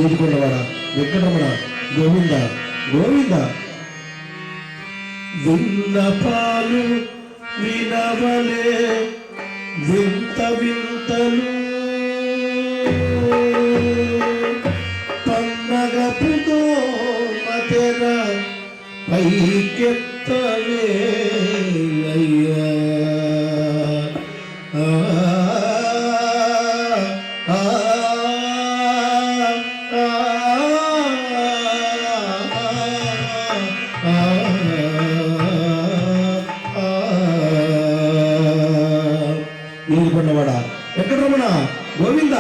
ఏడుకొండవాడ వెంకటరమణ గోవింద గోవింద. విన్నపాలు వినవలే వింత వింతలు పన్నగపుతో మతెర పైకెత్తవేలయ్యా. ఏడుకొండవాడ వెంకటరమణ గోవింద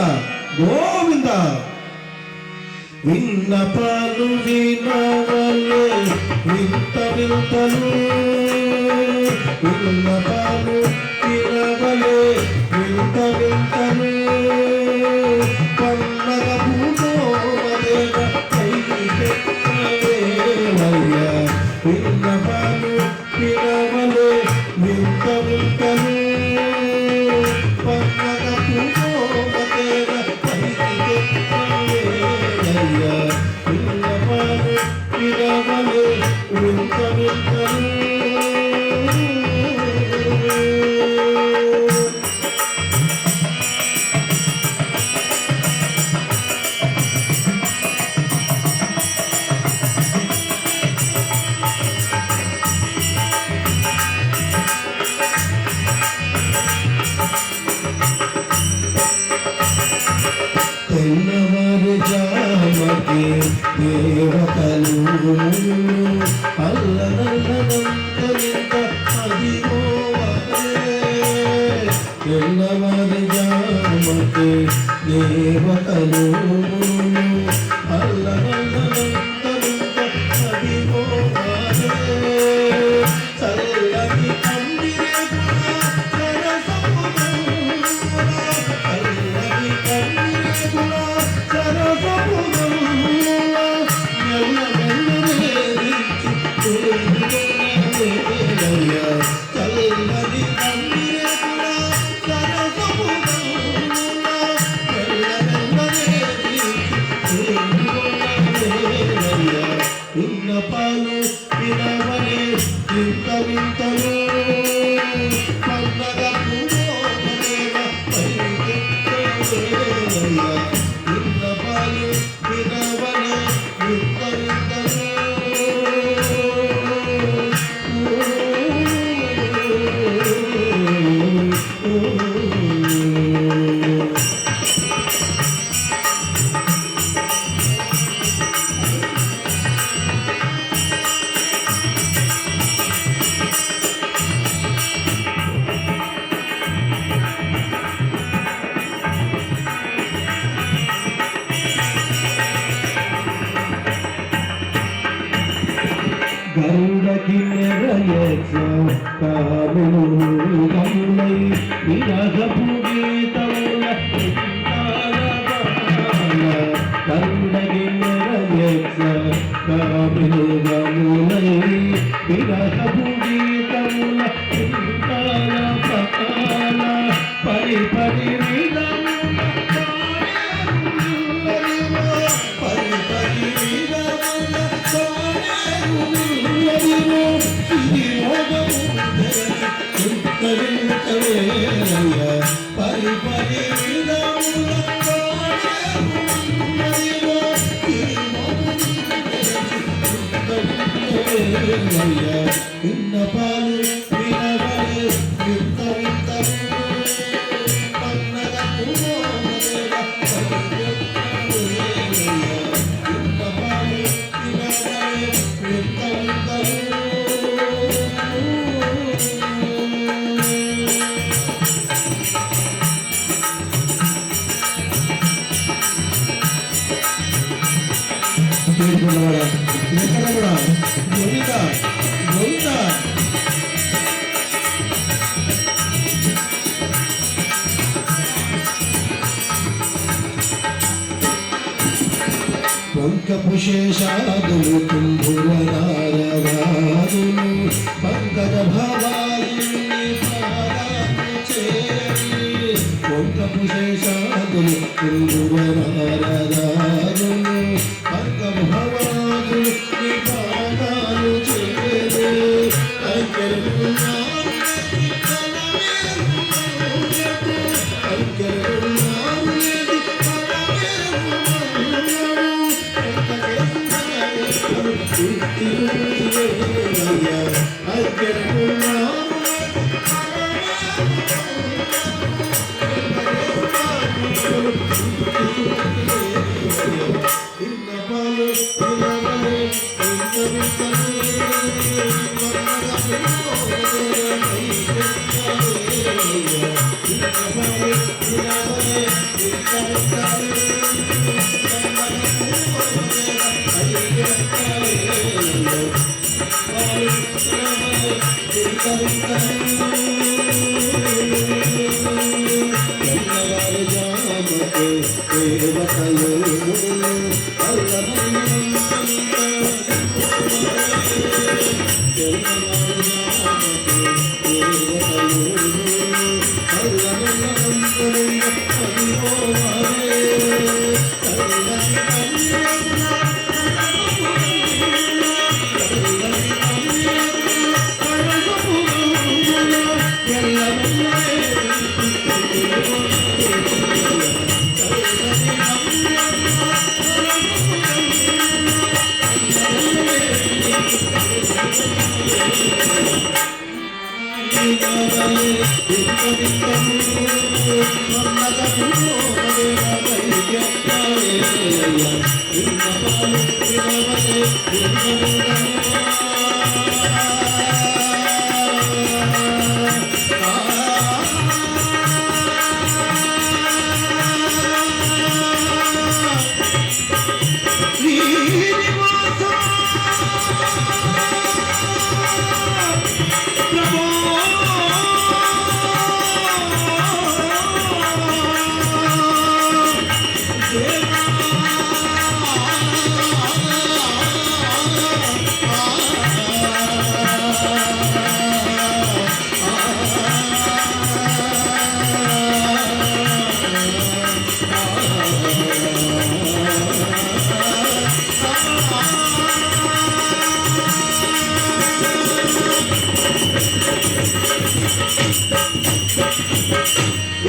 గోవింద. విన్నపాలు వినవలే వింత వింతలు విన్నపాలు వినవలే వింత వింతలు పన్నగ భూమోదేవ పైకెత్తవేలయ్యా. విన్నపాలు వినవలే వింత వింతలు పన్నగ భూమోదేవ పైకెత్తవేలయ్యా. విన్నపాలు వినవలే వింత వింతలు. తెల్లవారుజాముకి దేవతలు అల్లనల్లనంతలింత అదిగోవలే. తెల్లవారుజాముకి దేవతలు అల్లనల్లనంతలింత అదిగోవలే. చల్లని విన్నపాలు వినవలే వింత వింతలు పన్నగ భూమోదేవ పైకెత్తవేలయ్యా. విన్నపాలు వినవలే వింత వింతలు. గరుడకి నెరయచ కాములు గములై విరహపు గీతముల గరుడకి నెరయచ కాములు గములై విరహపు గీతముల పరి పరి విధముల పరి పరి విధముల పరి పరి విన్నపాలు వినవలే వింత వింతలు పన్నగ భూమోదేవ పైకెత్తవేలయ్యా. విన్నపాలు వినవలే వింత వింతలు. ఏడుకొండవాడ వెంకటరమణ గోవింద గోవింద. వంకపు శేషాదులు కుంభుల నారదాదులు పంకజ భావాదుని పాదాలు చేరి వంకపు శేషాదులు కుంభుల నారదాదులు ఇన్నపాలు వినవలే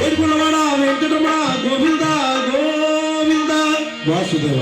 ఏడుకొండవాడ వెంకటరమణ గోవింద గోవింద వాసుదేవ